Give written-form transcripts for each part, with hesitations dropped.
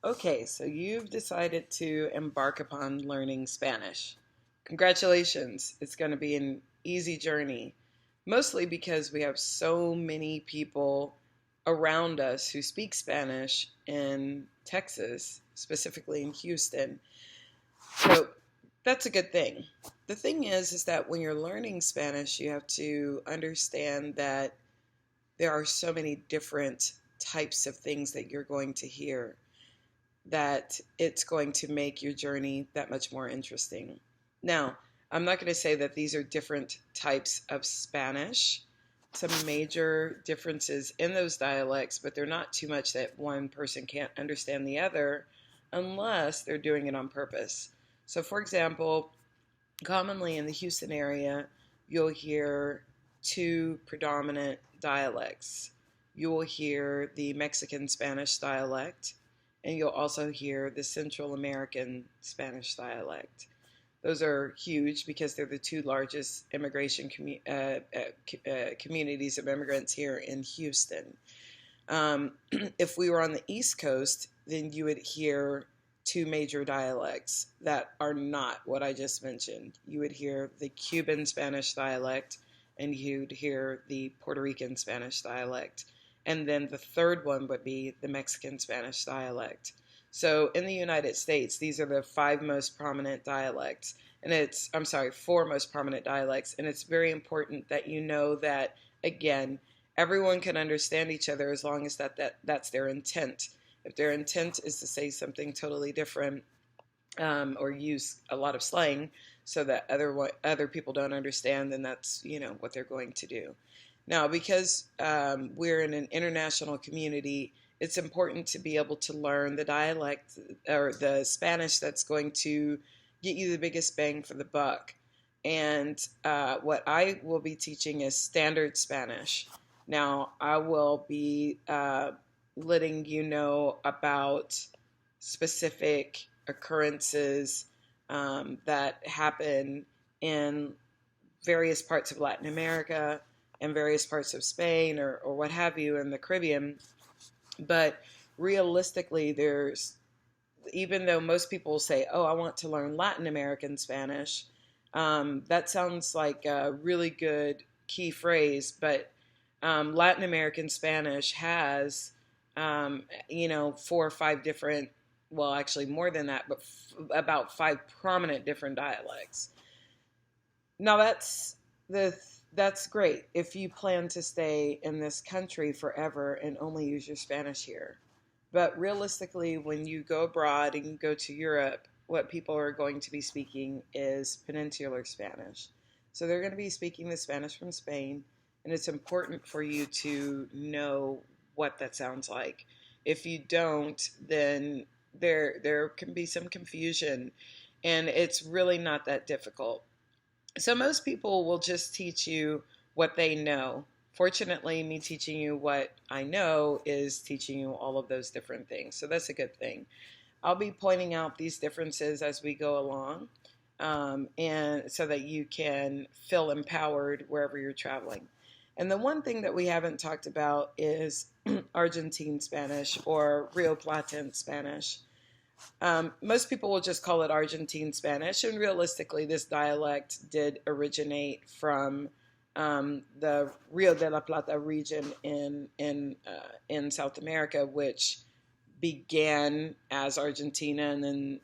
Okay, so you've decided to embark upon learning Spanish. Congratulations. It's going to be an easy journey, mostly because we have so many people around us who speak Spanish in Texas, specifically in Houston. So that's a good thing. The thing is that when you're learning Spanish, you have to understand that there are so many different types of things that you're going to hear that it's going to make your journey that much more interesting. Now, I'm not going to say that these are different types of Spanish. Some major differences in those dialects, but they're not too much that one person can't understand the other unless they're doing it on purpose. So, for example, commonly in the Houston area, you'll hear two predominant dialects. You will hear the Mexican Spanish dialect, and you'll also hear the Central American Spanish dialect. Those are huge because they're the two largest communities of immigrants here in Houston. Um, if we were on the East Coast, then you would hear two major dialects that are not what I just mentioned. You would hear the Cuban Spanish dialect and you'd hear the Puerto Rican Spanish dialect. And then the third one would be the Mexican Spanish dialect. So in the United States, these are the five most prominent dialects. Four most prominent dialects. And it's very important that you know that, again, everyone can understand each other as long as that's their intent. If their intent is to say something totally different or use a lot of slang so that other people don't understand, then that's what they're going to do. Now, because we're in an international community, it's important to be able to learn the dialect or the Spanish that's going to get you the biggest bang for the buck. And what I will be teaching is standard Spanish. Now, I will be letting you know about specific occurrences that happen in various parts of Latin America and various parts of Spain or what have you in the Caribbean. But realistically, even though most people say, oh, I want to learn Latin American Spanish, that sounds like a really good key phrase, but Latin American Spanish has, four or five different, well, actually more than that, but about five prominent different dialects. Now that's great if you plan to stay in this country forever and only use your Spanish here. But realistically, when you go abroad and you go to Europe, what people are going to be speaking is peninsular Spanish. So they're going to be speaking the Spanish from Spain, and it's important for you to know what that sounds like. If you don't, then there can be some confusion, and it's really not that difficult. So most people will just teach you what they know. Fortunately, me teaching you what I know is teaching you all of those different things. So that's a good thing. I'll be pointing out these differences as we go along, and so that you can feel empowered wherever you're traveling. And the one thing that we haven't talked about is Argentine Spanish or Rio Platense Spanish. Most people will just call it Argentine Spanish, and realistically, this dialect did originate from the Rio de la Plata region in South America, which began as Argentina, and then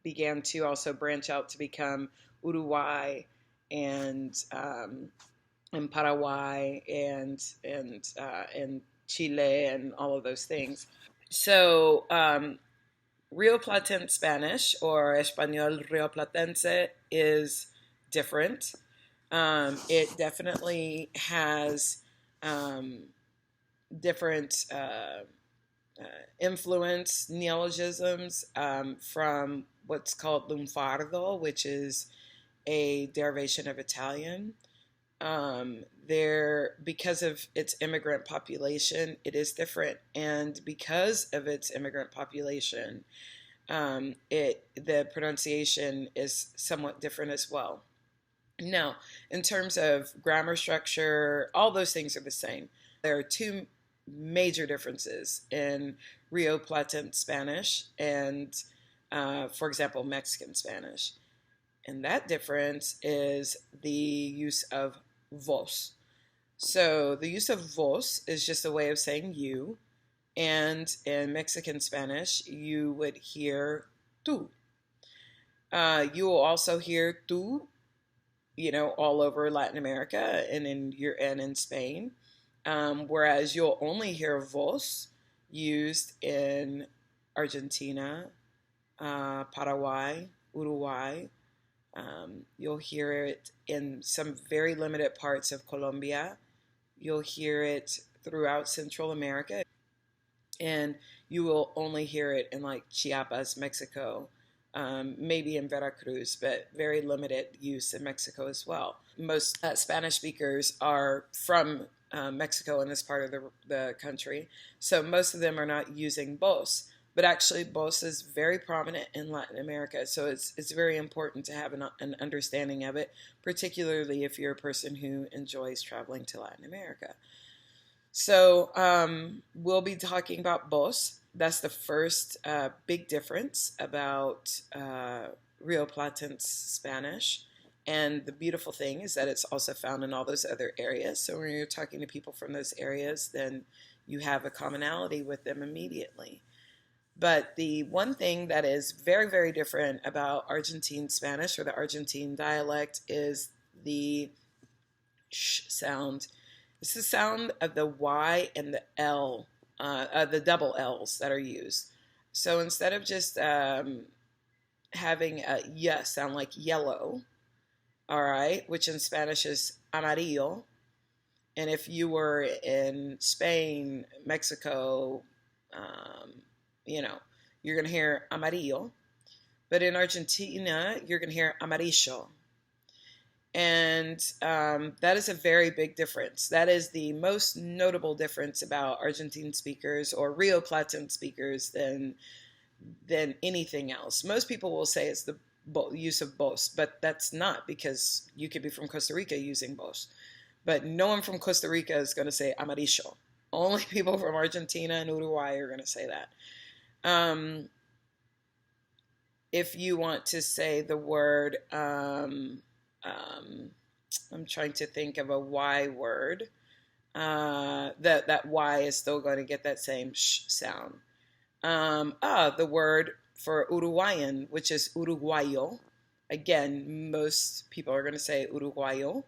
began to also branch out to become Uruguay and Paraguay and Chile and all of those things. So, Rio Platense Spanish or Español Rio Platense is different. It definitely has different influence, neologisms from what's called lunfardo, which is a derivation of Italian. Because of its immigrant population, it is different, and because of its immigrant population, the pronunciation is somewhat different as well. Now, in terms of grammar structure, all those things are the same. There are two major differences in Rio Platense Spanish and, for example, Mexican Spanish. And that difference is the use of vos. So the use of vos is just a way of saying you. And in Mexican Spanish, you would hear tú. You will also hear tú, all over Latin America and in Spain. Whereas you'll only hear vos used in Argentina, Paraguay, Uruguay. You'll hear it in some very limited parts of Colombia. You'll hear it throughout Central America. And you will only hear it in like Chiapas, Mexico, maybe in Veracruz, but very limited use in Mexico as well. Most Spanish speakers are from Mexico in this part of the country, so most of them are not using vos. But actually, vos is very prominent in Latin America, so it's very important to have an understanding of it, particularly if you're a person who enjoys traveling to Latin America. So we'll be talking about vos. That's the first big difference about Rio Platense Spanish. And the beautiful thing is that it's also found in all those other areas. So when you're talking to people from those areas, then you have a commonality with them immediately. But the one thing that is very, very different about Argentine Spanish or the Argentine dialect is the sh sound. It's the sound of the Y and the L, the double L's that are used. So instead of just having a y sound like yellow, all right, which in Spanish is amarillo, and if you were in Spain, Mexico, you're going to hear amarillo. But in Argentina, you're going to hear amarillo. And that is a very big difference. That is the most notable difference about Argentine speakers or Rio Platense speakers than anything else. Most people will say it's the use of vos, but that's not, because you could be from Costa Rica using vos. But no one from Costa Rica is going to say amarillo. Only people from Argentina and Uruguay are going to say that. If you want to say the word, I'm trying to think of a Y word, that Y is still going to get that same sh sound. The word for Uruguayan, which is Uruguayo. Again, most people are going to say Uruguayo,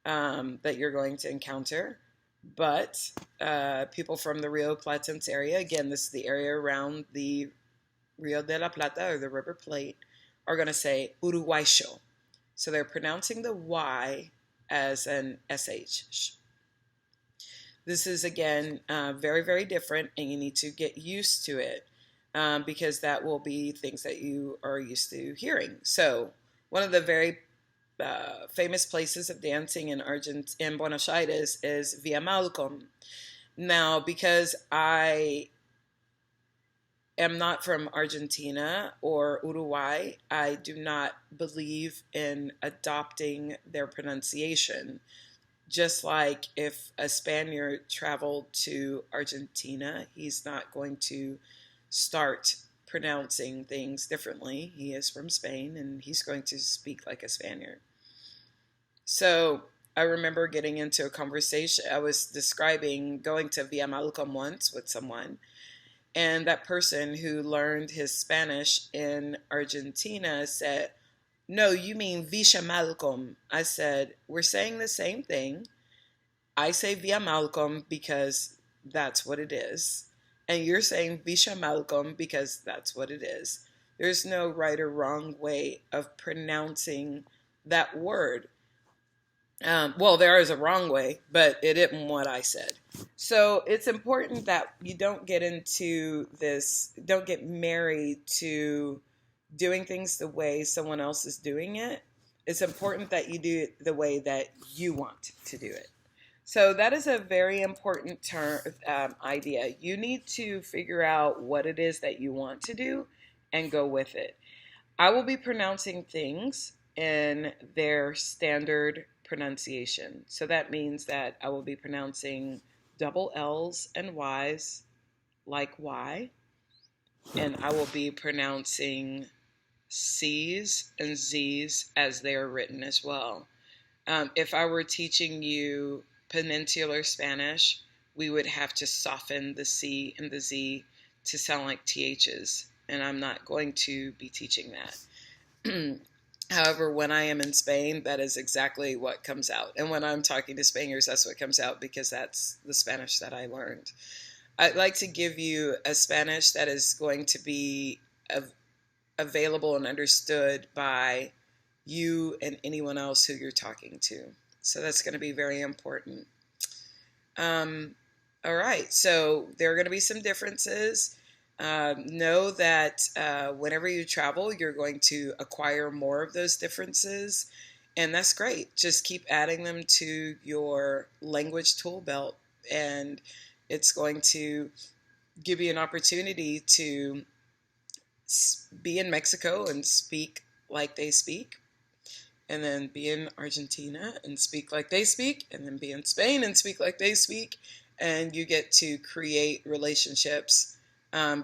that you're going to encounter. But people from the Rio Platense area, again, this is the area around the Rio de la Plata, or the River Plate, are going to say Uruguayo. So they're pronouncing the Y as an SH. This is, again, very, very different, and you need to get used to it, because that will be things that you are used to hearing. So one of the very famous places of dancing in Buenos Aires is Via Malcolm. Now, because I am not from Argentina or Uruguay, I do not believe in adopting their pronunciation. Just like if a Spaniard traveled to Argentina, he's not going to start pronouncing things differently. He is from Spain, and he's going to speak like a Spaniard. So I remember getting into a conversation. I was describing going to Via Malcolm once with someone, and that person who learned his Spanish in Argentina said, "No, you mean Villa Malcolm." I said, "We're saying the same thing. I say Via Malcolm because that's what it is. And you're saying Villa Malcolm because that's what it is. There's no right or wrong way of pronouncing that word." Well, there is a wrong way, but it isn't what I said. So it's important that you don't get into this, don't get married to doing things the way someone else is doing it. It's important that you do it the way that you want to do it. So that is a very important idea. You need to figure out what it is that you want to do and go with it. I will be pronouncing things in their standard pronunciation. So that means that I will be pronouncing double L's and Y's like Y, and I will be pronouncing C's and Z's as they are written as well. If I were teaching you Peninsular Spanish, we would have to soften the C and the Z to sound like THs, and I'm not going to be teaching that. However, when I am in Spain, that is exactly what comes out. And when I'm talking to Spaniards, that's what comes out, because that's the Spanish that I learned. I'd like to give you a Spanish that is going to be available and understood by you and anyone else who you're talking to. So that's going to be very important. All right, so there are going to be some differences. Know that whenever you travel, you're going to acquire more of those differences, and that's great. Just keep adding them to your language tool belt, and it's going to give you an opportunity to be in Mexico and speak like they speak, and then be in Argentina and speak like they speak, and then be in Spain and speak like they speak, and you get to create relationships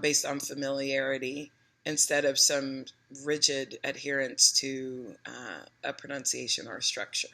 based on familiarity instead of some rigid adherence to a pronunciation or a structure.